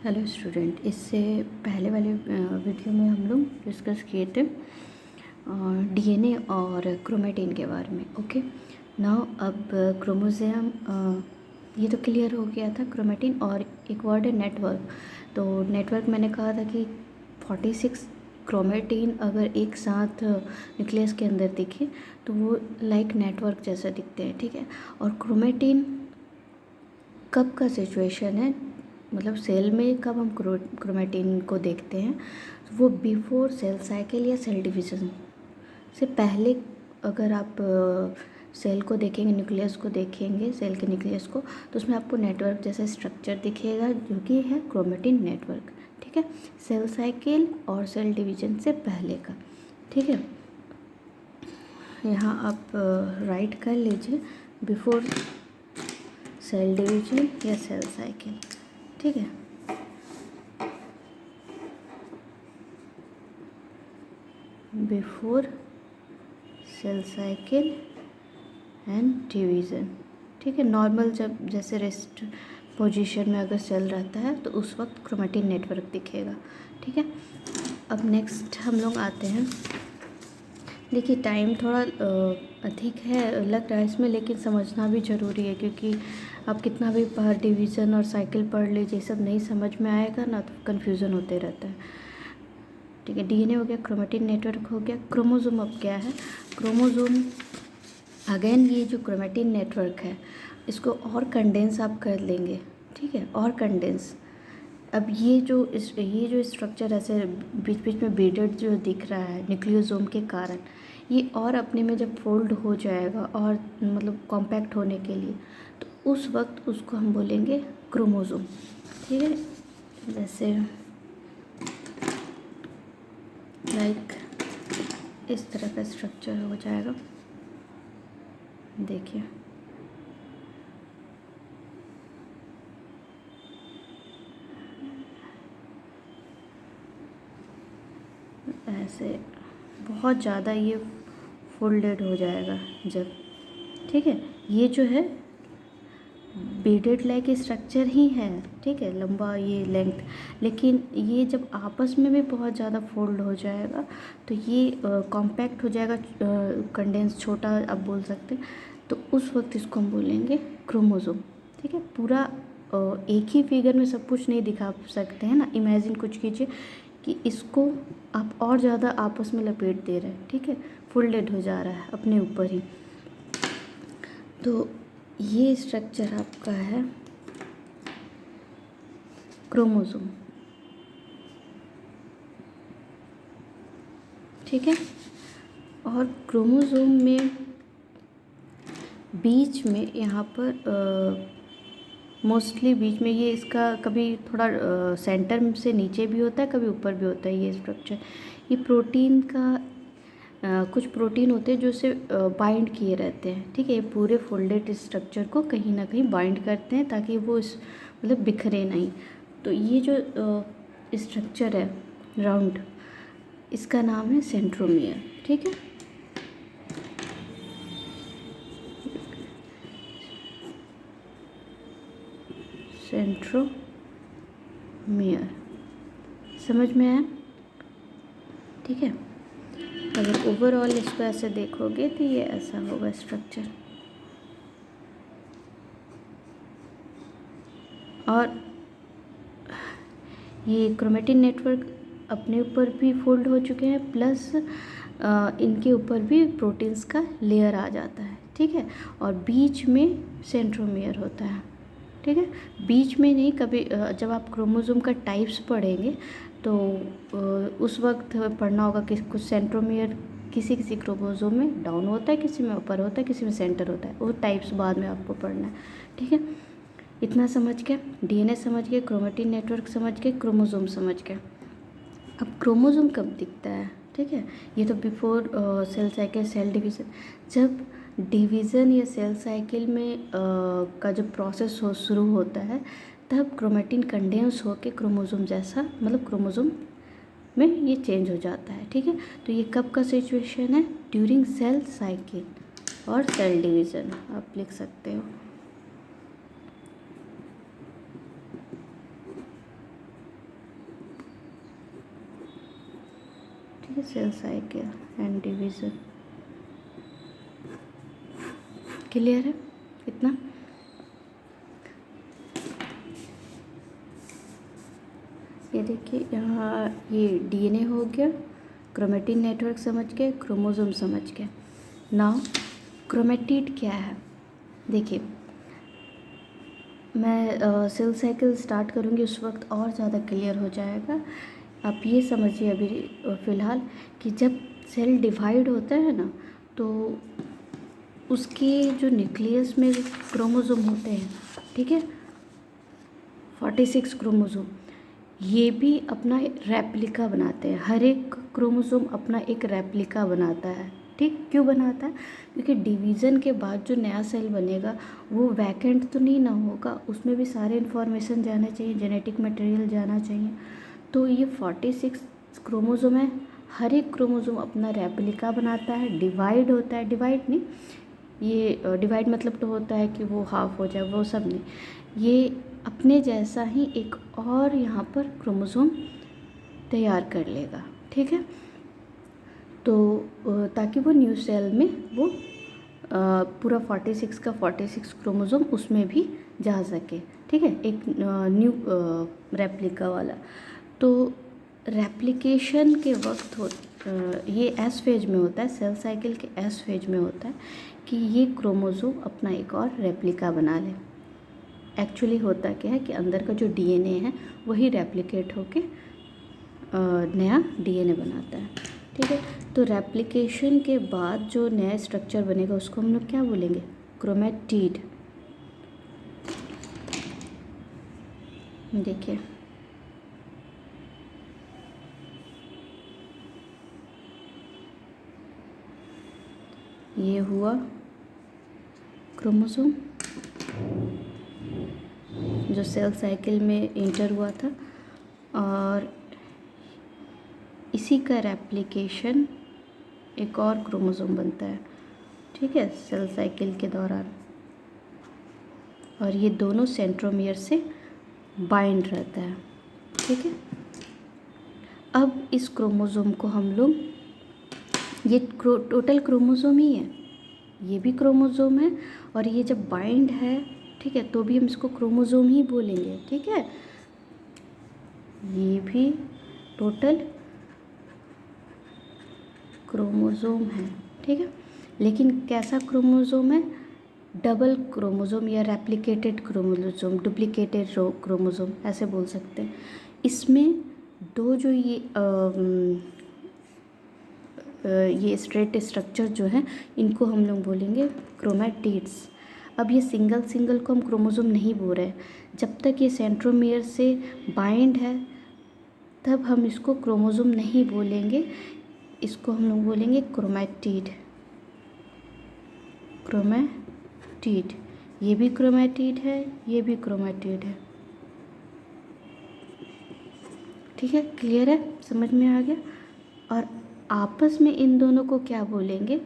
Hello student, इससे पहले वाले वीडियो में हम लोग डिस्कस किए थे डीएनए और क्रोमेटिन के बारे में। ओके, नाउ अब क्रोमोसोम ये तो क्लियर हो गया था। क्रोमेटिन और एक वर्ड है नेटवर्क। तो नेटवर्क मैंने कहा था कि 46 क्रोमेटिन अगर एक साथ न्यूक्लियस के अंदर दिखे तो वो लाइक नेटवर्क जैसा दिखते हैं, ठीक है। और क्रोमेटिन कब का सिचुएशन है, मतलब सेल में कब हम क्रोमेटिन को देखते हैं, वो बिफोर सेल साइकिल या सेल डिवीज़न से पहले। अगर आप सेल को देखेंगे, न्यूक्लियस को देखेंगे, सेल के न्यूक्लियस को, तो उसमें आपको नेटवर्क जैसा स्ट्रक्चर दिखेगा जो कि है क्रोमेटिन नेटवर्क, ठीक है। सेल साइकिल और सेल डिवीज़न से पहले का, ठीक है। यहाँ आप राइट कर लीजिए बिफोर सेल डिवीजन या सेल साइकिल, ठीक है। Before cell cycle and division, ठीक है। नॉर्मल जब जैसे रेस्ट पोजीशन में अगर सेल रहता है तो उस वक्त क्रोमेटिन नेटवर्क दिखेगा, ठीक है। अब नेक्स्ट हम लोग आते हैं। देखिए टाइम थोड़ा अधिक है लग रहा है इसमें, लेकिन समझना भी ज़रूरी है, क्योंकि आप कितना भी बार डिवीज़न और साइकिल पढ़ लीजिए, सब नहीं समझ में आएगा ना तो कन्फ्यूज़न होते रहता है, ठीक है। डीएनए हो गया, क्रोमेटिन नेटवर्क हो गया। क्रोमोसोम अब क्या है? क्रोमोसोम अगेन ये जो क्रोमेटिन नेटवर्क है इसको और कंडेंस आप कर लेंगे, ठीक है, और कंडेंस। अब ये जो स्ट्रक्चर ऐसे बीच बीच में बेडेड जो दिख रहा है न्यूक्लियोसोम के कारण, ये और अपने में जब फोल्ड हो जाएगा और मतलब कॉम्पैक्ट होने के लिए, तो उस वक्त उसको हम बोलेंगे क्रोमोसोम, ठीक है। जैसे लाइक इस तरह का स्ट्रक्चर हो जाएगा, देखिए। ऐसे बहुत ज़्यादा ये फोल्डेड हो जाएगा जब, ठीक है। ये जो है बीडेड लाइक स्ट्रक्चर ही है, ठीक है, लंबा ये लेंथ, लेकिन ये जब आपस में भी बहुत ज़्यादा फोल्ड हो जाएगा तो ये कॉम्पैक्ट हो जाएगा, कंडेंस छोटा आप बोल सकते हैं, तो उस वक्त इसको हम बोलेंगे क्रोमोसोम, ठीक है। पूरा एक ही फिगर में सब कुछ नहीं दिखा सकते हैं ना। इमेजिन कुछ कीजिए कि इसको आप और ज़्यादा आपस में लपेट दे रहे हैं, ठीक है, फोल्डेड हो जा रहा है अपने ऊपर ही। तो ये स्ट्रक्चर आपका है क्रोमोसोम, ठीक है। और क्रोमोसोम में बीच में यहाँ पर मोस्टली बीच में ये इसका कभी थोड़ा सेंटर से नीचे भी होता है, कभी ऊपर भी होता है ये स्ट्रक्चर। ये प्रोटीन का कुछ प्रोटीन होते हैं जो इसे बाइंड किए रहते हैं, ठीक है। ये पूरे फोल्डेड स्ट्रक्चर को कहीं ना कहीं बाइंड करते हैं ताकि वो इस मतलब बिखरे नहीं। तो ये जो स्ट्रक्चर है राउंड, इसका नाम है सेंट्रोमियर, ठीक है। सेंट्रोमियर, समझ में आया, ठीक है। अगर ओवरऑल इसको ऐसे देखोगे तो ये ऐसा होगा स्ट्रक्चर। और ये क्रोमेटिन नेटवर्क अपने ऊपर भी फोल्ड हो चुके हैं, प्लस इनके ऊपर भी प्रोटीन्स का लेयर आ जाता है, ठीक है। और बीच में सेंट्रोमियर होता है, ठीक है। बीच में नहीं, कभी जब आप क्रोमोसोम का टाइप्स पढ़ेंगे तो उस वक्त पढ़ना होगा कि कुछ सेंट्रोमियर किसी किसी क्रोमोसोम में डाउन होता है, किसी में ऊपर होता है, किसी में सेंटर होता है। वो टाइप्स बाद में आपको पढ़ना है, ठीक है। इतना समझ के, डीएनए समझ के, क्रोमेटिन नेटवर्क समझ के, क्रोमोसोम समझ के। अब क्रोमोसोम कब दिखता है, ठीक है। ये तो before cell cycle, cell division. जब डिवीज़न या सेल साइकिल में का जब प्रोसेस शुरू होता है तब क्रोमेटिन कंडेंस होकर क्रोमोसोम जैसा, मतलब क्रोमोसोम में ये चेंज हो जाता है, ठीक है। तो ये कब का सिचुएशन है? ड्यूरिंग सेल साइकिल और सेल डिवीज़न आप लिख सकते हो। ठीक है, cell cycle and division. Clear है इतना? ये देखिए यहाँ ये डीएनए हो गया, क्रोमेटिन नेटवर्क समझ के, क्रोमोसोम समझ के। नाउ क्रोमेटिड क्या है? देखिए मैं सेल साइकिल स्टार्ट करूँगी उस वक्त और ज़्यादा क्लियर हो जाएगा। आप ये समझिए अभी फ़िलहाल कि जब सेल डिवाइड होता है ना, तो उसके जो न्यूक्लियस में क्रोमोसोम होते हैं, ठीक है, 46 क्रोमोसोम, ये भी अपना रेप्लिका बनाते हैं। हर एक क्रोमोसोम अपना एक रेप्लिका बनाता है। ठीक, क्यों बनाता है? क्योंकि डिवीज़न के बाद जो नया सेल बनेगा वो वैकेंट तो नहीं ना होगा, उसमें भी सारे इन्फॉर्मेशन जाना चाहिए, जेनेटिक मटेरियल जाना चाहिए। तो ये 46 क्रोमोसोम है, हर एक क्रोमोसोम अपना रेप्लिका बनाता है, डिवाइड होता है। डिवाइड नहीं, ये डिवाइड मतलब तो होता है कि वो हाफ हो जाए, वो सब नहीं, ये अपने जैसा ही एक और यहाँ पर क्रोमोसोम तैयार कर लेगा। ठीक है, तो ताकि वो न्यू सेल में वो पूरा 46 का 46 क्रोमोसोम उसमें भी जा सके। ठीक है, एक न्यू रेप्लिका वाला। तो रेप्लिकेशन के वक्त ये एस फेज में होता है, सेल साइकिल के एस फेज में होता है कि ये क्रोमोसोम अपना एक और रेप्लिका बना ले। एक्चुअली होता क्या है कि अंदर का जो डीएनए है वही रेप्लिकेट होके नया डीएनए बनाता है। ठीक है, तो रेप्लिकेशन के बाद जो नया स्ट्रक्चर बनेगा उसको हम लोग क्या बोलेंगे? क्रोमेटिड। देखिए ये हुआ क्रोमोसोम जो सेल साइकिल में इंटर हुआ था, और इसी का रेप्लिकेशन एक और क्रोमोसोम बनता है। ठीक है, सेल साइकिल के दौरान, और ये दोनों सेंट्रोमियर से बाइंड रहता है। ठीक है, अब इस क्रोमोसोम को हम लोग, ये टोटल क्रोमोसोम ही है, ये भी क्रोमोसोम है, और ये जब बाइंड है, ठीक है, तो भी हम इसको क्रोमोसोम ही बोलेंगे। ठीक है, ये भी टोटल क्रोमोसोम है। ठीक है, लेकिन कैसा क्रोमोसोम है? डबल क्रोमोसोम या रेप्लिकेटेड क्रोमोसोम, डुप्लीकेटेड क्रोमोसोम ऐसे बोल सकते हैं। इसमें दो जो ये स्ट्रेट स्ट्रक्चर जो है इनको हम लोग बोलेंगे क्रोमैटिड्स। अब ये सिंगल सिंगल को हम क्रोमोसोम नहीं बोल रहे, जब तक ये सेंट्रोमियर से बाइंड है तब हम इसको क्रोमोसोम नहीं बोलेंगे, इसको हम लोग बोलेंगे क्रोमैटिड। क्रोमैटिड, ये भी क्रोमैटिड है, ये भी क्रोमैटिड है। ठीक है, क्लियर है, समझ में आ गया? और आपस में इन दोनों को क्या बोलेंगे?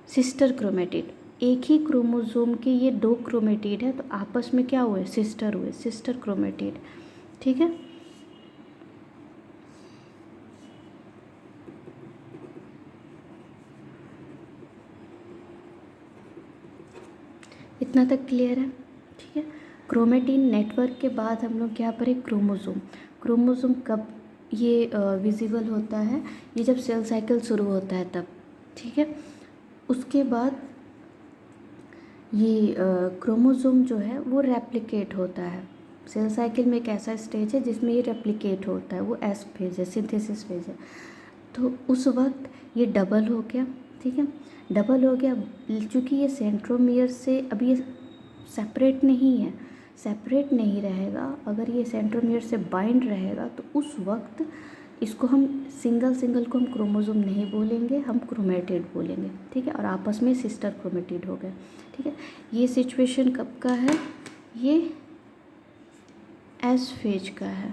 Sister chromatid. एक ही क्रोमोसोम के ये दो क्रोमैटिड है, तो आपस में क्या हुए? सिस्टर हुए, सिस्टर क्रोमैटिड। ठीक है, इतना तक क्लियर है? ठीक है, क्रोमेटिन नेटवर्क के बाद हम लोग क्या पढ़े? क्रोमोसोम। क्रोमोसोम कब ये विजिबल होता है? ये जब सेल साइकिल शुरू होता है तब। ठीक है, उसके बाद ये क्रोमोसोम जो है वो रेप्लिकेट होता है। सेल साइकिल में एक ऐसा स्टेज है जिसमें ये रेप्लिकेट होता है, वो एस फेज है, सिंथेसिस फेज है। तो उस वक्त ये डबल हो गया। ठीक है, डबल हो गया, चूँकि ये सेंट्रोमियर से अभी ये सेपरेट नहीं है, सेपरेट नहीं रहेगा। अगर ये सेंट्रोमियर से बाइंड रहेगा तो उस वक्त इसको हम सिंगल सिंगल को हम क्रोमोसोम नहीं बोलेंगे, हम क्रोमेटिड बोलेंगे। ठीक है, और आपस में सिस्टर क्रोमेटिड हो गए। ठीक है, ये सिचुएशन कब का है? ये एस फेज का है।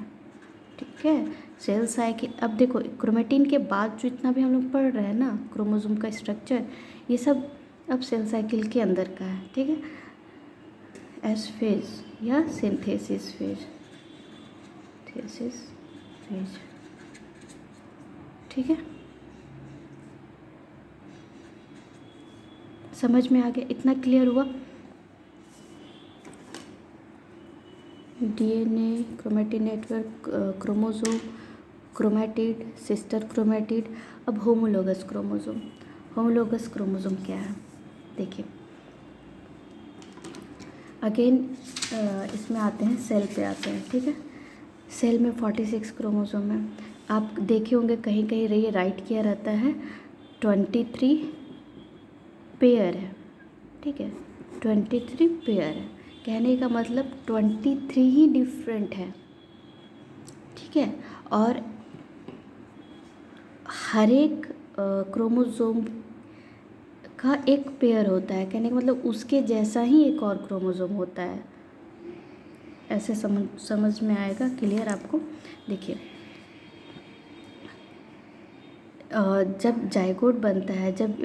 ठीक है, सेल साइकिल। अब देखो क्रोमेटिन के बाद जो इतना भी हम लोग पढ़ रहे हैं ना क्रोमोसोम का स्ट्रक्चर, ये सब अब सेल साइकिल के अंदर का है। ठीक है, एस फेज या सिंथेसिस फेज, थेसिस फेज। ठीक है, समझ में आ गया? इतना क्लियर हुआ? DNA, chromatin network, chromosome, chromatid, sister chromatid. अब होमोलोगस क्रोमोसोम। होमोलोगस क्रोमोसोम क्या है देखिए। अगेन इसमें आते हैं, सेल पे आते हैं, ठीक है। सेल में 46 क्रोमोसोम है। आप देखे होंगे कहीं कहीं ये राइट किया रहता है 23 पेयर है, ठीक है, 23 पेयर है। कहने का मतलब 23 ही डिफरेंट है, ठीक है। और हर एक क्रोमोसोम का एक पेयर होता है, कहने का मतलब उसके जैसा ही एक और क्रोमोसोम होता है। ऐसे समझ में आएगा? क्लियर आपको? देखिए, जब जाइगोट बनता है, जब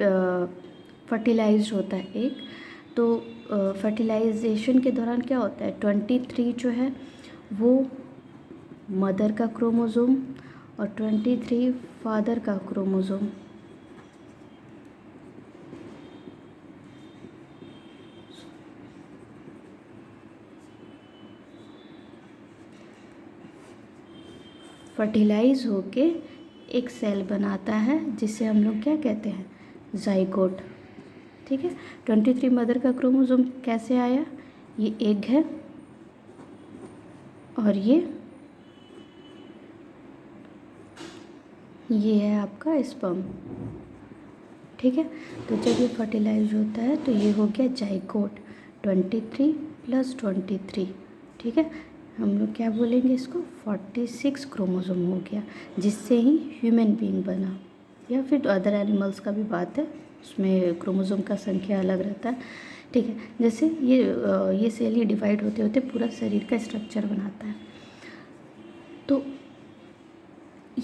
फर्टिलाइज होता है एक, तो फर्टिलाइजेशन के दौरान क्या होता है, 23 जो है वो मदर का क्रोमोसोम और 23 फादर का क्रोमोसोम। फर्टिलाइज होके एक सेल बनाता है जिसे हम लोग क्या कहते हैं, जाइगोट, ठीक है। 23 मदर का क्रोमोसोम कैसे आया, ये एग है और ये है आपका स्पर्म, ठीक है। तो जब ये फर्टिलाइज होता है तो ये हो गया जाइगोट, 23 + 23, ठीक है। हम लोग क्या बोलेंगे इसको, 46 क्रोमोसोम हो गया, जिससे ही ह्यूमन बीइंग बना। या फिर अदर एनिमल्स का भी बात है, उसमें क्रोमोसोम का संख्या अलग रहता है, ठीक है। जैसे ये सेल ही डिवाइड होते होते पूरा शरीर का स्ट्रक्चर बनाता है। तो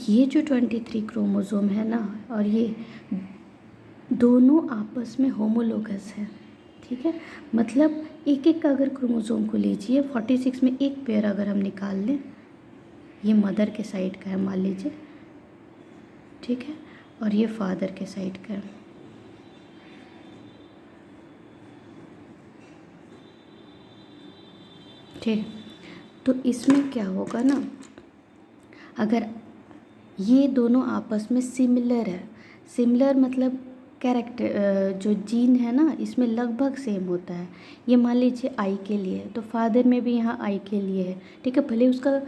ये जो 23 क्रोमोसोम है ना, और ये दोनों आपस में होमोलोगस है, ठीक है। मतलब एक एक का अगर क्रोमोसोम को लीजिए, 46 में एक पेयर अगर हम निकाल लें, ये मदर के साइड का है मान लीजिए, ठीक है, और ये फादर के साइड का है, ठीक। तो इसमें क्या होगा ना, अगर ये दोनों आपस में सिमिलर है, सिमिलर मतलब कैरेक्टर जो जीन है ना इसमें लगभग सेम होता है। ये मान लीजिए आई के लिए, तो फादर में भी यहाँ आई के लिए है, ठीक है। भले उसका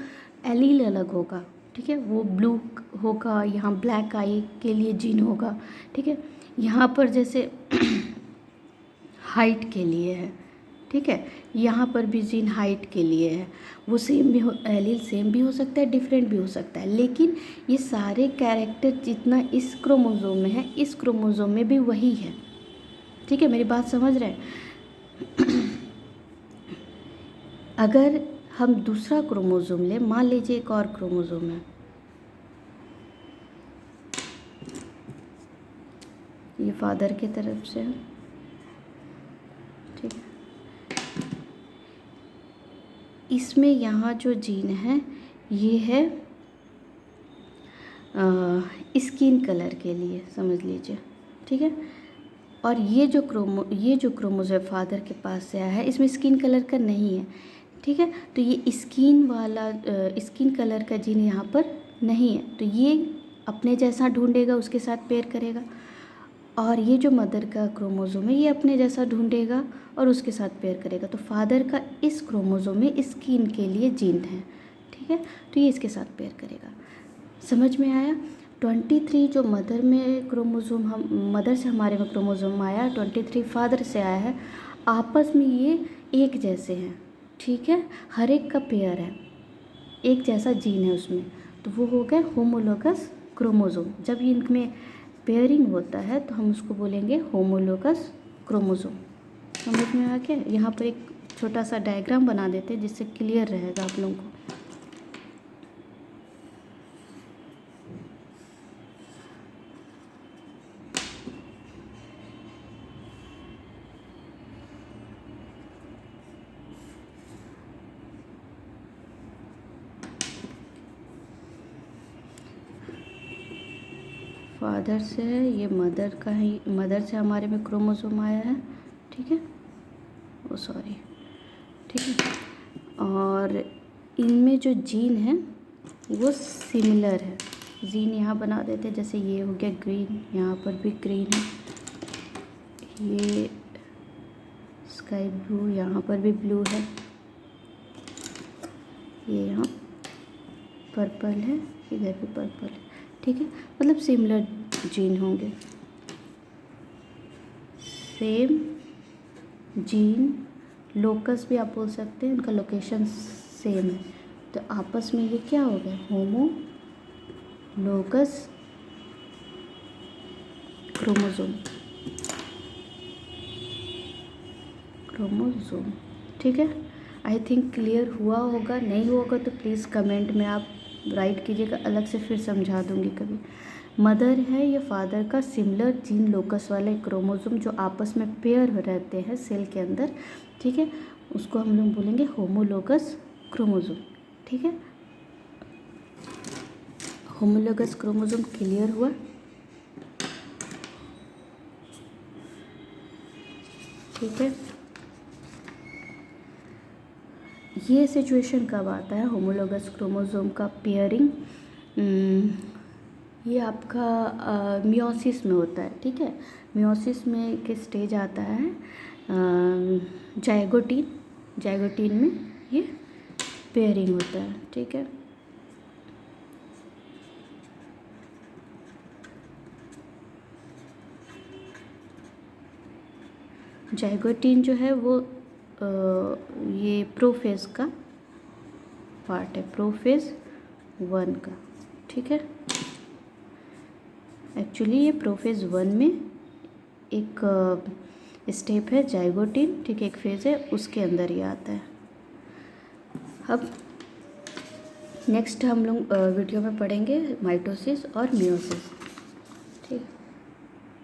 एलील अलग होगा, ठीक है, वो ब्लू होगा, यहाँ ब्लैक आई के लिए जीन होगा, ठीक है। यहाँ पर जैसे हाइट के लिए है, ठीक है, यहाँ पर भी जीन हाइट के लिए है। वो सेम भी हो, एलील सेम भी हो सकता है, डिफरेंट भी हो सकता है, लेकिन ये सारे कैरेक्टर जितना इस क्रोमोसोम में है, इस क्रोमोसोम में भी वही है, ठीक है। मेरी बात समझ रहे हैं? अगर हम दूसरा क्रोमोसोम लें, मान लीजिए एक और क्रोमोसोम है, ये फादर की तरफ से है, ठीक है। इसमें यहाँ जो जीन है ये है स्किन कलर के लिए, समझ लीजिए, ठीक है। और ये जो क्रोमोसोम फादर के पास से आया है, इसमें स्किन कलर का नहीं है, ठीक है। तो ये स्किन वाला स्किन कलर का जीन यहाँ पर नहीं है, तो ये अपने जैसा ढूंढेगा, उसके साथ पेयर करेगा। और ये जो मदर का क्रोमोसोम है ये अपने जैसा ढूंढेगा और उसके साथ पेयर करेगा। तो फादर का इस क्रोमोसोम में स्किन के लिए जीन है, ठीक है, तो ये इसके साथ पेयर करेगा। समझ में आया? 23 जो मदर में क्रोमोसोम, हम मदर से हमारे में क्रोमोसोम आया, 23 फादर से आया है, आपस में ये एक जैसे हैं, ठीक है, हर एक का पेयर है, एक जैसा जीन है उसमें, तो वो हो गया होमोलोगस क्रोमोसोम। जब इनमें पेयरिंग होता है तो हम उसको बोलेंगे होमोलोगस क्रोमोसोम। समझ में आ गया? यहाँ पर एक छोटा सा डायग्राम बना देते हैं जिससे क्लियर रहेगा आप लोगों को। फादर से है, ये मदर का ही, मदर से हमारे में क्रोमोसोम आया है, ठीक है, ओ सॉरी, ठीक है। और इनमें जो जीन है वो सिमिलर है। जीन यहाँ बना देते हैं, जैसे ये हो गया ग्रीन, यहाँ पर भी ग्रीन है, ये स्काई ब्लू, यहाँ पर भी ब्लू है, ये यहाँ पर्पल है, इधर भी पर्पल है, ठीक है। मतलब सिमिलर जीन होंगे, सेम जीन, लोकस भी आप बोल सकते हैं, इनका लोकेशन सेम है, तो आपस में ये क्या हो गया, होमोलोगस क्रोमोसोम, ठीक है। आई थिंक क्लियर हुआ होगा, नहीं हुआ होगा तो प्लीज़ कमेंट में आप राइट कीजिएगा, अलग से फिर समझा दूंगी कभी। मदर है या फादर का सिमिलर जीन लोकस वाले क्रोमोसोम जो आपस में पेयर रहते हैं सेल के अंदर, ठीक है, उसको हम लोग बोलेंगे होमोलोगस क्रोमोसोम, ठीक है। होमोलोगस क्रोमोसोम क्लियर हुआ, ठीक है। ये सिचुएशन कब आता है होमोलोगस क्रोमोसोम का पेयरिंग, ये आपका मियोसिस में होता है, ठीक है। मियोसिस में के स्टेज आता है जाइगोटीन में ये पेयरिंग होता है, ठीक है। जाइगोटीन जो है वो ये प्रोफेज का पार्ट है, प्रोफेज 1 का, ठीक है। एक्चुअली ये प्रोफेज 1 में एक स्टेप है जाइगोटीन, ठीक है, एक फेज़ है, उसके अंदर ही आता है। अब नेक्स्ट हम लोग वीडियो में पढ़ेंगे माइटोसिस और मियोसिस, ठीक।